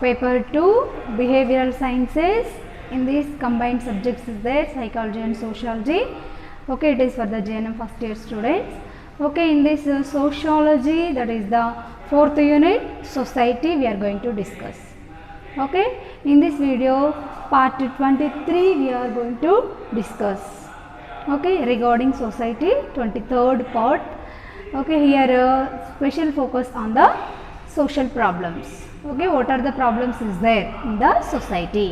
paper 2 behavioral sciences. In these combined subjects is there psychology and sociology. Okay, it is for the JNM first year students. Okay, in this sociology, that is the 4th unit, society, we are going to discuss. Okay, in this video part 23 we are going to discuss, okay, regarding society, 23rd part. Okay, here special focus on the social problems. Okay, what are the problems is there in the society?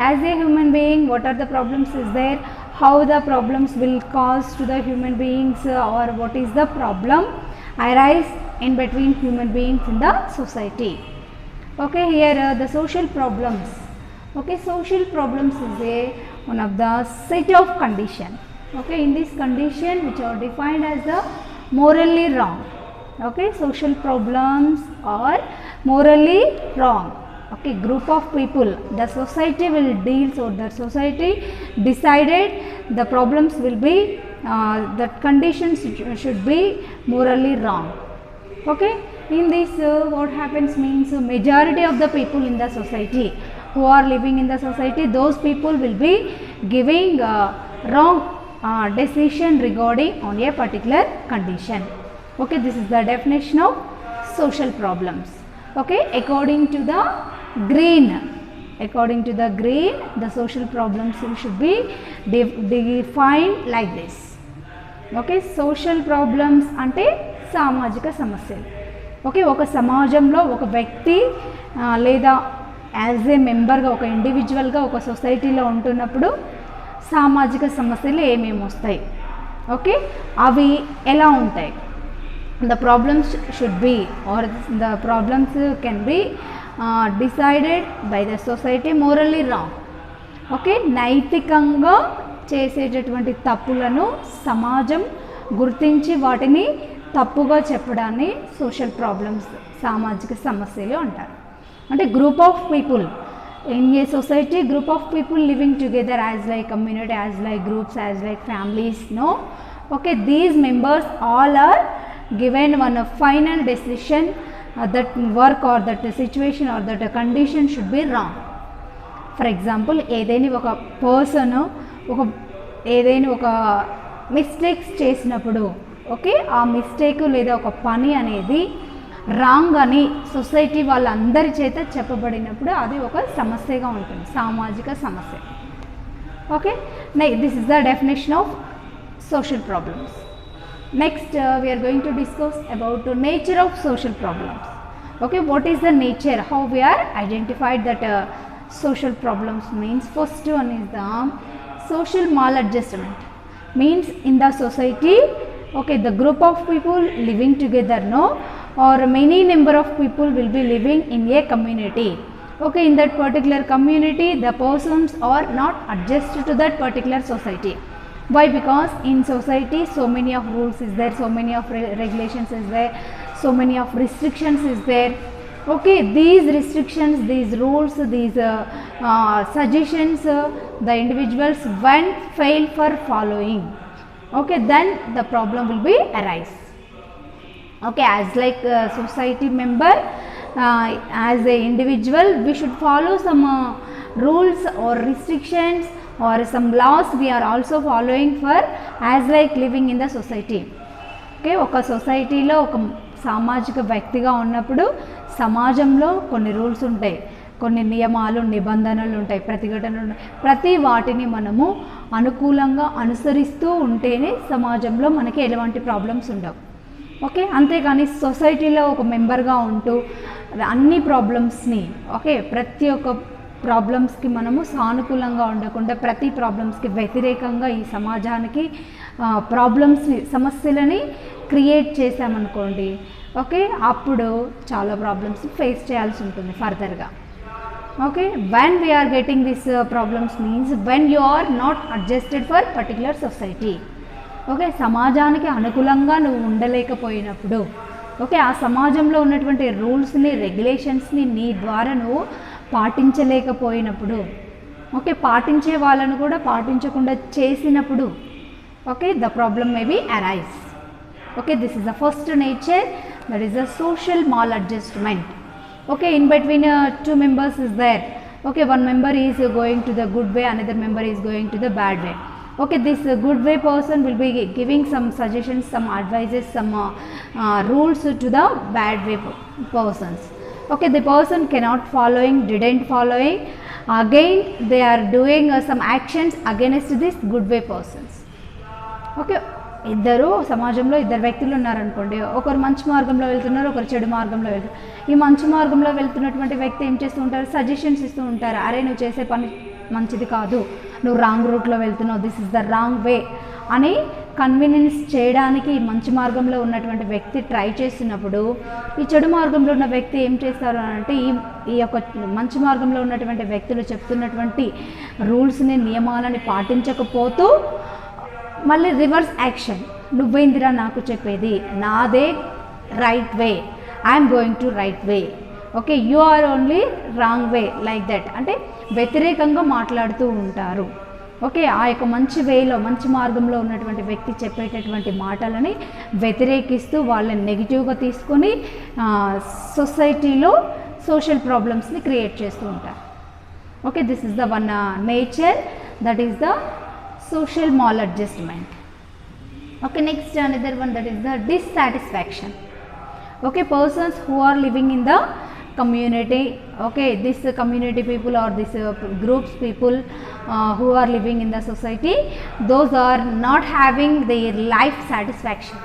As a human being, what are the problems is there? How the problems will cause to the human beings, or what is the problem arise in between human beings in the society? Okay, here the social problems. Okay, social problems is one of the set of condition. Okay, in this condition which are defined as the morally wrong. Okay, social problems are morally wrong. Okay, group of people, the society will deal, so the society decided the problems will be the conditions should be morally wrong. Okay, in this what happens means majority of the people in the society who are living in the society, those people will be giving wrong decision regarding on a particular condition. Okay, this is the definition of social problems. Okay, according to the Green, the social problems should be defined like this. Okay, social problems ante సామాజిక సమస్యలు. Okay, ఒక సమాజంలో ఒక వ్యక్తి లేదా as a మెంబర్గా ఒక ఇండివిజువల్గా ఒక సొసైటీలో ఉంటున్నప్పుడు సామాజిక సమస్యలు ఏమేమి వస్తాయి, ఓకే, అవి ఎలా ఉంటాయి? The problems should be, or the problems can be decided by the society morally wrong. Okay, నైతికంగా చేసేటటువంటి తప్పులను సమాజం గుర్తించి వాటిని తప్పుగా చెప్పడాన్ని సోషల్ ప్రాబ్లమ్స్, సామాజిక సమస్యలు అంటారు. అంటే group of people in a society, group of people living together as like community, as like groups, as like families. No, okay, these members all are given one final decision that work or that situation or that condition should be wrong. For example, ఏదైనా ఒక person ఏదైనా ఒక mistakes చేసినప్పుడు, okay, ఆ mistake లేదా ఒక పని అనేది రాంగ్ అని సొసైటీ వాళ్ళందరి చేత చెప్పబడినప్పుడు అది ఒక సమస్యగా ఉంటుంది, సామాజిక సమస్య. Okay, this is the definition of social problems. Next we are going to discuss about the nature of social problems. Okay, what is the nature, how we are identified that social problems means? First one is the social maladjustment, means in the society, okay, the group of people living together, no, or many number of people will be living in a community. Okay, in that particular community the persons are not adjusted to that particular society. Why? Because in society so many of rules is there, so many of regulations is there, so many of restrictions is there. Okay, these restrictions, these rules, these suggestions, the individuals when fail for following, okay, then the problem will be arise. Okay, as like society member, as a individual we should follow some rules or restrictions or some laws we are also following for as like living in the society. Okay, ఒక సొసైటీలో ఒక సామాజిక వ్యక్తిగా ఉన్నప్పుడు సమాజంలో కొన్ని rules ఉంటాయి, కొన్ని నియమాలు, నిబంధనలు ఉంటాయి, ప్రతిఘటనలు ఉంటాయి. ప్రతి వాటిని మనము అనుకూలంగా అనుసరిస్తూ ఉంటేనే సమాజంలో మనకి ఎలాంటి ప్రాబ్లమ్స్ ఉండవు. ఓకే, అంతేకాని సొసైటీలో ఒక మెంబర్గా ఉంటూ అన్ని ప్రాబ్లమ్స్ని, ఓకే, ప్రతి ఒక్క ప్రాబ్లమ్స్కి మనము సానుకూలంగా ఉండకుండా ప్రతి ప్రాబ్లమ్స్కి వ్యతిరేకంగా ఈ సమాజానికి ప్రాబ్లమ్స్ని, సమస్యలని క్రియేట్ చేసామనుకోండి, ఓకే, అప్పుడు చాలా ప్రాబ్లమ్స్ ఫేస్ చేయాల్సి ఉంటుంది ఫర్దర్గా. Okay, when we're getting this problems means when you are not adjusted for particular society. Okay, సమాజానికి అనుకూలంగా నువ్వు ఉండలేకపోయినప్పుడు, ఓకే, ఆ సమాజంలో ఉన్నటువంటి రూల్స్ని, రెగ్యులేషన్స్ని నీ ద్వారా నువ్వు పాటించలేకపోయినప్పుడు, ఓకే, పాటించే వాళ్ళను కూడా పాటించకుండా చేసినప్పుడు, okay, the problem May be arise. Okay, this is the first nature, that is the social mall adjustment. Okay, in between two members is there. Okay, one member is going to the good way, another member is going to the bad way. Okay, this good way person will be giving some suggestions, some advices, some rules to the bad way persons. Okay, the person cannot following, didn't following, again they are doing some actions against this good way persons. Okay, ఇద్దరు సమాజంలో ఇద్దరు వ్యక్తులు ఉన్నారనుకోండి, ఒకరు మంచి మార్గంలో వెళ్తున్నారు, ఒకరు చెడు మార్గంలో వెళ్తున్నారు. ఈ మంచి మార్గంలో వెళ్తున్నటువంటి వ్యక్తి ఏం చేస్తూ ఉంటారు, సజెషన్స్ ఇస్తూ ఉంటారు. అరే నువ్వు చేసే పని మంచిది కాదు, నువ్వు రాంగ్ రూట్లో వెళ్తున్నావు, this is the wrong way అని కన్వీనియన్స్ చేయడానికి మంచి మార్గంలో ఉన్నటువంటి వ్యక్తి ట్రై చేస్తున్నప్పుడు, ఈ చెడు మార్గంలో ఉన్న వ్యక్తి ఏం చేస్తారు అంటే ఈ యొక్క మంచి మార్గంలో ఉన్నటువంటి వ్యక్తులు చెప్తున్నటువంటి రూల్స్ని, నియమాలని పాటించకపోతూ మళ్ళీ రివర్స్ యాక్షన్, నువ్వేందిరా నాకు చెప్పేది, నాదే right way, I'm going to right way, okay you are only wrong way, like that అంటే వ్యతిరేకంగా మాట్లాడుతూ ఉంటారు. ఓకే, ఆ యొక్క మంచి వేలో, మంచి మార్గంలో ఉన్నటువంటి వ్యక్తి చెప్పేటటువంటి మాటలని వ్యతిరేకిస్తూ వాళ్ళని నెగిటివ్గా తీసుకొని సొసైటీలో సోషల్ ప్రాబ్లమ్స్ని క్రియేట్ చేస్తూ ఉంటారు. Okay, this is the one nature, that is the social maladjustment. Okay, next another one, that is the dissatisfaction. Okay, persons who are living in the community, okay, this community people or this groups people who are living in the society, those are not having their life satisfaction.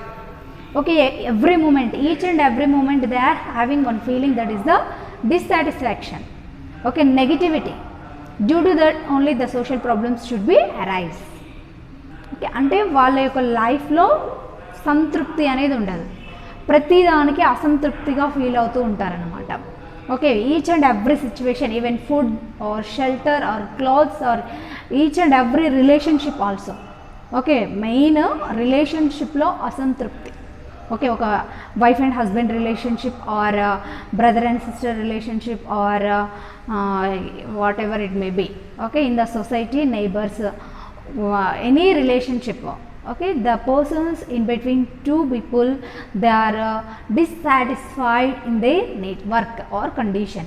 Okay, every moment, each and every moment they are having one feeling, that is the dissatisfaction. Okay, negativity. Due to that only the social problems should be arise. Okay, అంటే వాళ్ళ యొక్క లైఫ్లో సంతృప్తి అనేది ఉండదు, ప్రతిదానికి అసంతృప్తిగా feel అవుతూ ఉంటారనమాట. Okay, each and every situation, even food or shelter or clothes or each and every relationship also. Okay, main రిలేషన్షిప్లో అసంతృప్తి. ఓకే, ఒక wife and husband relationship or brother and sister relationship or whatever it may be. Okay, in the society, neighbours, any relationship. Okay, the persons in between two people, they are dissatisfied in their network or condition.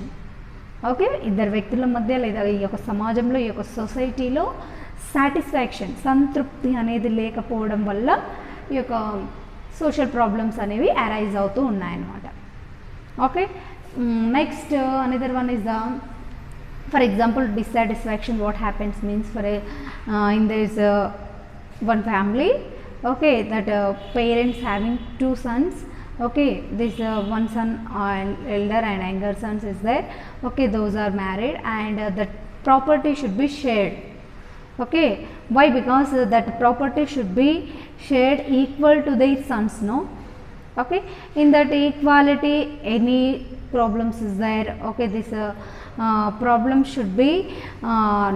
Okay, ఇద్దరు వ్యక్తుల మధ్య లేదా ఈ యొక్క సమాజంలో, ఈ యొక్క సొసైటీలో సాటిస్ఫాక్షన్, సంతృప్తి అనేది లేకపోవడం వల్ల ఈ యొక్క సోషల్ ప్రాబ్లమ్స్ అనేవి అరైజ్ అవుతూ ఉన్నాయన్నమాట. Okay, next another one is the, for example, dissatisfaction, what happens means, for a in this one family, okay, that parents having two sons. Okay, this one son, elder and younger sons is there. Okay, those are married and the property should be shared. Okay, why? Because that property should be shared equal to their sons, no? Okay, in that equality, any problems is there. Okay, this problem should be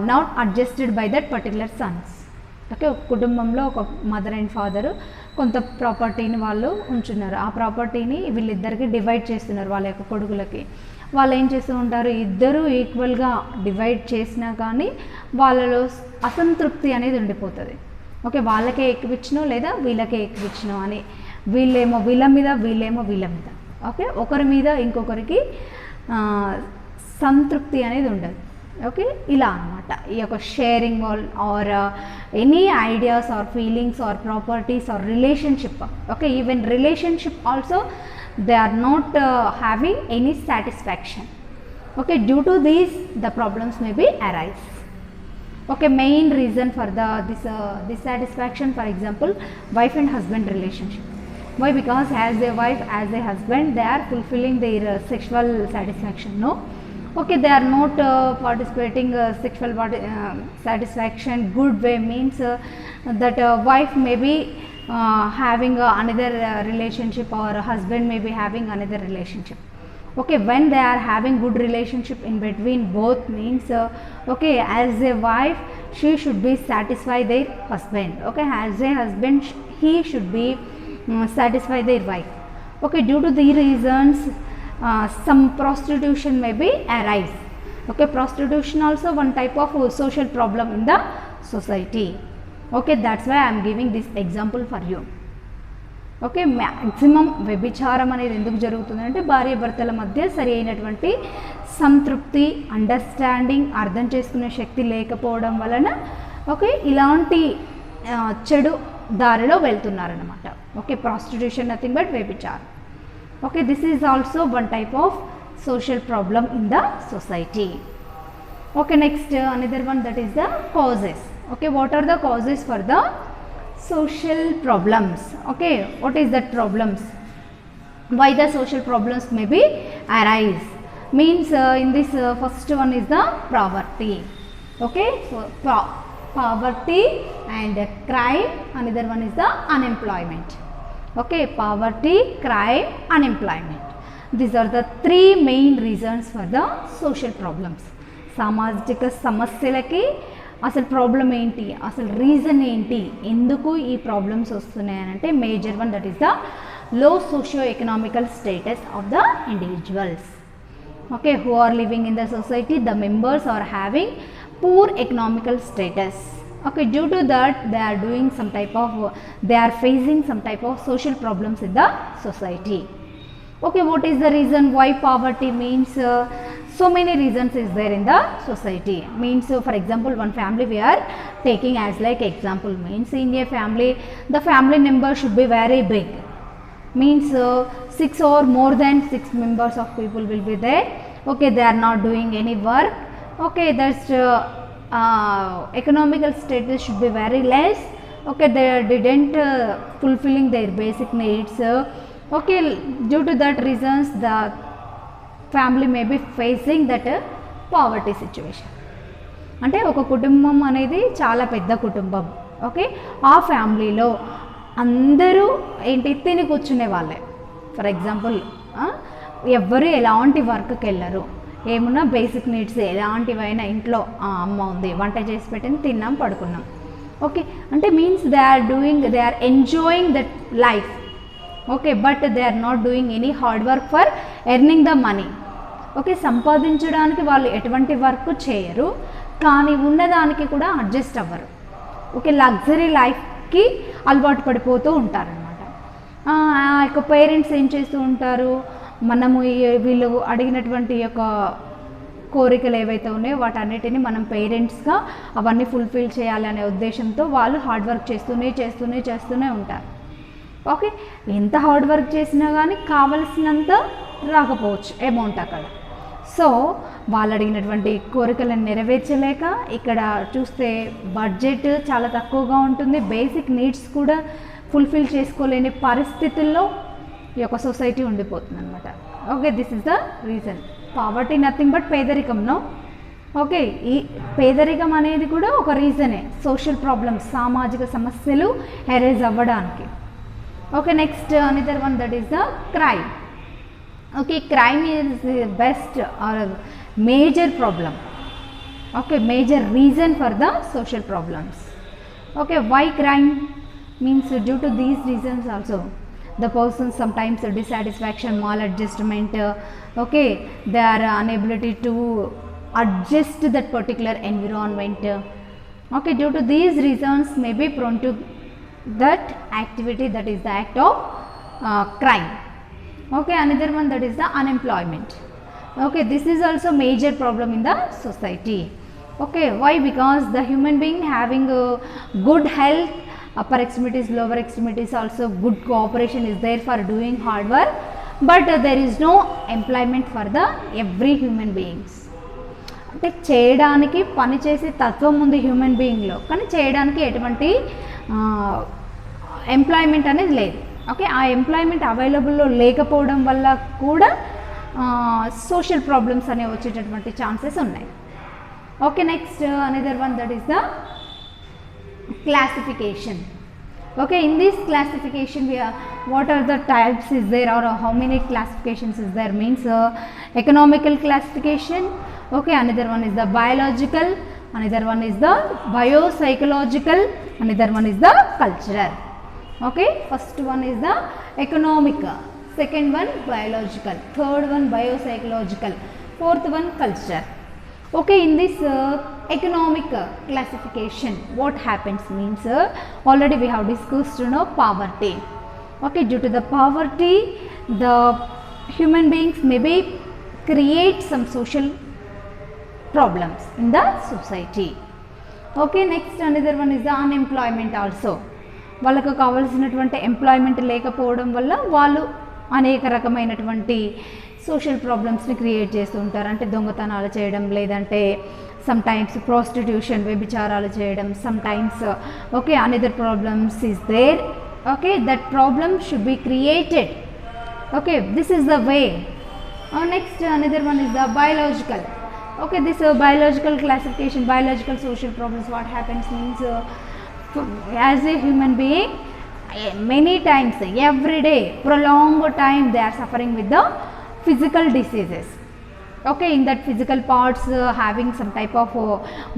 not adjusted by that particular sons. Okay, ఒక కుటుంబంలో ఒక mother and father కొంత ప్రాపర్టీని వాళ్ళు ఉంచున్నారు, ఆ ప్రాపర్టీని వీళ్ళిద్దరికి divide చేస్తున్నారు వాళ్ళ యొక్క కొడుకులకి. వాళ్ళు ఏం చేస్తూ ఉంటారు, ఇద్దరు ఈక్వల్గా డివైడ్ చేసినా కానీ వాళ్ళలో అసంతృప్తి అనేది ఉండిపోతుంది. ఓకే, వాళ్ళకే ఎక్కువిచ్చినో లేదా వీళ్ళకే ఎక్కువిచ్చినో అని, వీళ్ళేమో వీళ్ళ మీద, వీళ్ళేమో వీళ్ళ మీద. ఓకే, ఒకరి మీద ఇంకొకరికి సంతృప్తి అనేది ఉండదు. ఓకే, ఇలా అనమాట ఈ యొక్క sharing or any ideas or feelings or properties or relationship. Okay, even relationship also they are not having any satisfaction. Okay, due to these the problems may be arise. Okay, main reason for this dissatisfaction, for example, wife and husband relationship. Why? Because as a wife, as a husband, they are fulfilling their sexual satisfaction, no? Okay, they are not participating sexual satisfaction good way, means that wife may be having another relationship or husband may be having another relationship. Okay, when they are having good relationship in between both, means okay, as a wife she should be satisfy their husband. Okay, as a husband he should be satisfy their wife. Okay, due to these reasons some prostitution may be arise. Okay, prostitution also one type of social problem in the society. Okay, that's why I am giving this example for you. Okay, maximum వ్యభిచారం అనేది ఎందుకు జరుగుతుందంటే భార్య భర్తల మధ్య సరి అయినటువంటి సంతృప్తి, అండర్స్టాండింగ్, అర్థం చేసుకునే శక్తి లేకపోవడం వలన ఓకే ఇలాంటి చెడు దారిలో వెళ్తున్నారనమాట. ఓకే, ప్రాస్టిట్యూషన్ నథింగ్ బట్ వ్యభిచారం. Okay, this is also one type of social problem in the society. Okay, next another one, that is the causes. Okay, what are the causes for the social problems? Okay, what is that problems? Why the social problems may be arise? Means in this first one is the poverty. Okay, so poverty and crime. Another one is the unemployment. Okay, poverty, crime, unemployment. These are the three main reasons for the social problems. సామాజిక సమస్యలకి అసలు problem ఏంటి, అసలు reason ఏంటి, ఎందుకు ఈ problems వస్తున్నాయి అని అంటే major one, that is the low socio economical status of the individuals. Okay, who are living in the society, the members are having poor economical status. Okay, due to that they are doing some type of, they are facing some type of social problems in the society. Okay, what is the reason why poverty means? So many reasons is there in the society. Means for example, one family we are taking as like example, means in a family the family number should be very big. Means 6 or more than 6 members of people will be there. Okay, they are not doing any work. Okay, that's economical status should be very less. Okay, they didn't fulfilling their basic needs. Okay, due to that reasons the family may be facing that poverty situation. అంటే ఒక కుటుంబం అనేది చాలా పెద్ద కుటుంబం. Okay, ఆ ఫ్యామిలీలో అందరూ ఏంటి తిని కూర్చునే వాళ్ళే. ఫర్ ఎగ్జాంపుల్ ఎవ్వరు ఎలాంటి వర్క్కి వెళ్ళరు, ఏమున్నా బేసిక్ నీడ్స్ ఎలాంటివైనా ఇంట్లో అమ్మ ఉంది వంట చేసి పెట్టింది, తిన్నాం పడుకున్నాం. ఓకే, అంటే means they are enjoying that life. Okay, but they are not doing any hard work for earning the money. Okay, సంపాదించడానికి వాళ్ళు ఎటువంటి వర్క్ చేయరు, కానీ ఉన్నదానికి కూడా అడ్జస్ట్ అవ్వరు. ఓకే, లగ్జరీ లైఫ్కి అలవాటు పడిపోతూ ఉంటారనమాట. యొక్క పేరెంట్స్ ఏం చేస్తూ ఉంటారు, మనము వీళ్ళు అడిగినటువంటి యొక్క కోరికలు ఏవైతే ఉన్నాయో వాటన్నిటిని మనం పేరెంట్స్గా అవన్నీ ఫుల్ఫిల్ చేయాలి అనే ఉద్దేశంతో వాళ్ళు హార్డ్ వర్క్ చేస్తూనే ఉంటారు. ఓకే, ఎంత హార్డ్ వర్క్ చేసినా కానీ కావలసినంత రాకపోవచ్చు అమౌంట్ అక్కడ. సో వాళ్ళు అడిగినటువంటి కోరికలను నెరవేర్చలేక ఇక్కడ చూస్తే బడ్జెట్ చాలా తక్కువగా ఉంటుంది, బేసిక్ నీడ్స్ కూడా ఫుల్ఫిల్ చేసుకోలేని పరిస్థితుల్లో ఈ యొక్క సొసైటీ ఉండిపోతుంది అనమాట. Okay, this is the reason. Poverty nothing but పేదరికం. నో, ఓకే, ఈ పేదరికం అనేది కూడా ఒక రీజనే సోషల్ ప్రాబ్లమ్స్, సామాజిక సమస్యలు ఎరేజ్ అవ్వడానికి. Okay, next another one, that is the crime. Okay, crime is the best or major problem. Okay, major reason for the social problems. Okay, why crime? Means due to these reasons also the person sometimes dissatisfaction, maladjustment. Okay, they are unable to adjust that particular environment. Okay, due to these reasons may be prone to that activity, that is the act of crime. Okay, another one, that is the unemployment. Okay, this is also major problem in the society. Okay, why? Because the human being having a good health, upper extremities, lower extremities, also good cooperation is there for doing hard work, but there is no employment for the every human beings. అంటే చేయడానికి పని చేసే తత్వం ఉంది human బీయింగ్లో, కానీ చేయడానికి ఎటువంటి employment అనేది లేదు. ఓకే, ఆ ఎంప్లాయ్మెంట్ అవైలబుల్లో లేకపోవడం వల్ల కూడా సోషల్ ప్రాబ్లమ్స్ అనేవి వచ్చేటటువంటి ఛాన్సెస్ ఉన్నాయి. Okay, next another one, that is the classification. Okay, in this classification we are, what are the types is there or how many classifications is there? Means economical classification. Okay, another one is the biological, another one is the biopsychological, another one is the cultural. Okay, first one is the economic, second one biological, third one biopsychological, fourth one culture. Okay, in this economic classification what happens means already we have discussed poverty. Okay, due to the poverty, the human beings maybe create some social problems in the society. Okay, next another one is the unemployment also. వాళ్ళకు కావాల్సినటువంటి employment లేకపోవడం వల్ల వాళ్ళు అనేక రకమైనటువంటి social ప్రాబ్లమ్స్ని create చేస్తూ ఉంటారు. అంటే దొంగతనాలు చేయడం, లేదంటే సమ్ టైమ్స్ ప్రాస్టిట్యూషన్, వ్యభిచారాలు చేయడం, sometimes okay another problems is there. Okay, that problem should be created. Okay, this is the way. Next another one is the biological. Okay, this biological classification, biological social problems, what happens means as a human being many times every day prolonged time they are suffering with the physical diseases. Okay, in that physical parts having some type of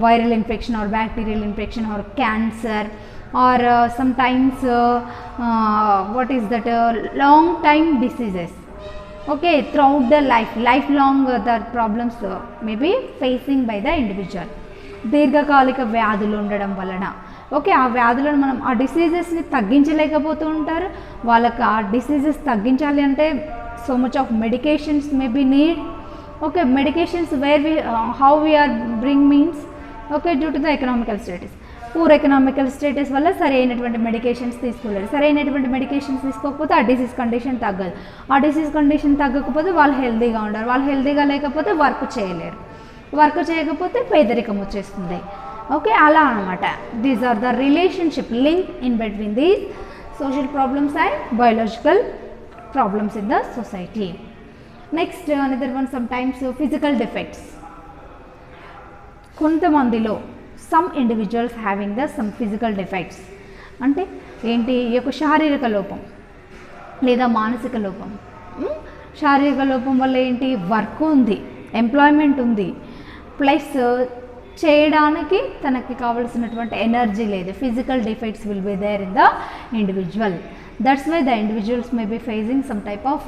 viral infection or bacterial infection or cancer, or sometimes what is that long time diseases. Okay, throughout the lifelong the problems may be facing by the individual. దీర్ఘకాలిక వ్యాధులు ఉండడం వలన okay ఆ వ్యాధులను మనం ఆ డిసీజెస్ని తగ్గించలేకపోతూ ఉంటారు. వాళ్ళకి ఆ డిసీజెస్ తగ్గించాలి అంటే so much of medications may be need. Okay, medications where we how we are bring means okay due to the economical status. Poor economical status వల్ల సరైనటువంటి మెడికేషన్స్ తీసుకోలేరు. సరైనటువంటి మెడికేషన్స్ తీసుకోకపోతే ఆ డిసీజ్ కండిషన్ తగ్గదు. ఆ డిసీజ్ కండిషన్ తగ్గకపోతే వాళ్ళు హెల్తీగా ఉండరు. వాళ్ళు హెల్తీగా లేకపోతే వర్క్ చేయలేరు. వర్క్ చేయకపోతే పేదరికం వచ్చేస్తుంది. ఓకే, అలా అనమాట. These are the relationship link in between these social problems and biological problems in the society. Next another one sometimes physical defects. కొంతమందిలో some individuals having the some physical defects అంటే ఏంటి, ఈ యొక్క శారీరక లోపం లేదా మానసిక లోపం. శారీరక లోపం వల్ల ఏంటి, వర్క్ ఉంది, ఎంప్లాయ్మెంట్ ఉంది, ప్లస్ చేయడానికి తనకి కావాల్సినటువంటి ఎనర్జీ లేదు. Physical defects will be there in the individual. That's why the individuals may be facing some type of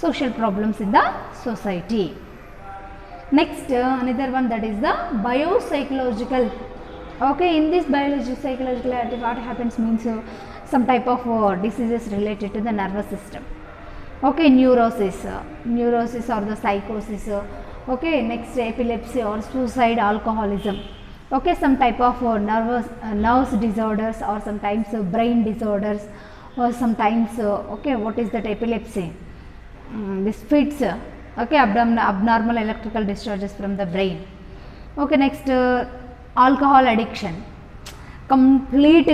social problems in the society. Next another one, that is the biopsychological. Okay, in this biopsychological what happens means some type of diseases related to the nervous system. Okay, neurosis or the psychosis. Okay, next epilepsy or suicide, alcoholism. Okay, some type of nerves disorders, or sometimes brain disorders, or sometimes okay, what is that epilepsy, this fits. Okay, abnormal electrical discharges from the brain. Okay, next alcohol addiction, complete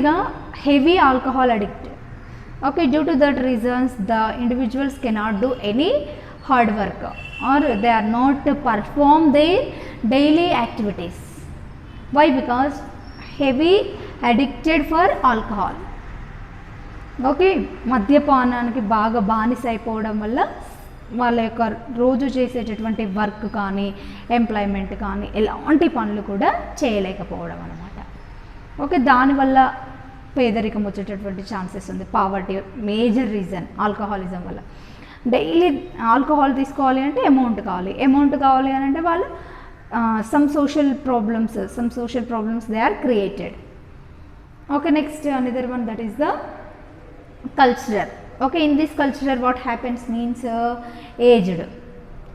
heavy alcohol addict. Okay, due to that reasons the individuals cannot do any hard work, or they are not perform their daily activities. Why? Because heavy addicted for alcohol. Okay, మద్యపానానికి బాగా బానిస అయిపోవడం వల్ల వాళ్ళ యొక్క రోజు చేసేటటువంటి work కానీ ఎంప్లాయ్మెంట్ కానీ ఎలాంటి పనులు కూడా చేయలేకపోవడం అన్నమాట. ఓకే, దానివల్ల పేదరికం వచ్చేటటువంటి ఛాన్సెస్ ఉంది. పావర్టీ మేజర్ రీజన్ ఆల్కహాలిజం వల్ల. డైలీ ఆల్కహాల్ తీసుకోవాలి అంటే అమౌంట్ కావాలి అని అంటే వాళ్ళు some social problems they are created. Okay, next another one, that is the culture. Okay, in this culture what happens means aged.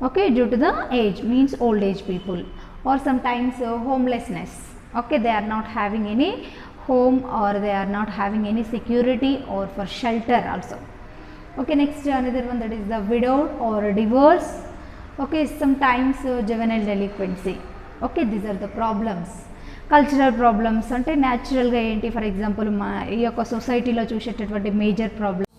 Okay, due to the age means old age people, or sometimes homelessness. Okay, they are not having any home, or they are not having any security or for shelter also. Okay, next another one, that is the widowed or divorce. Okay, sometimes juvenile delinquency. Okay, these are the problems. Cultural problems అంటే న్యాచురల్గా ఏంటి, for example ఈ యొక్క సొసైటీలో చూసేటటువంటి major problem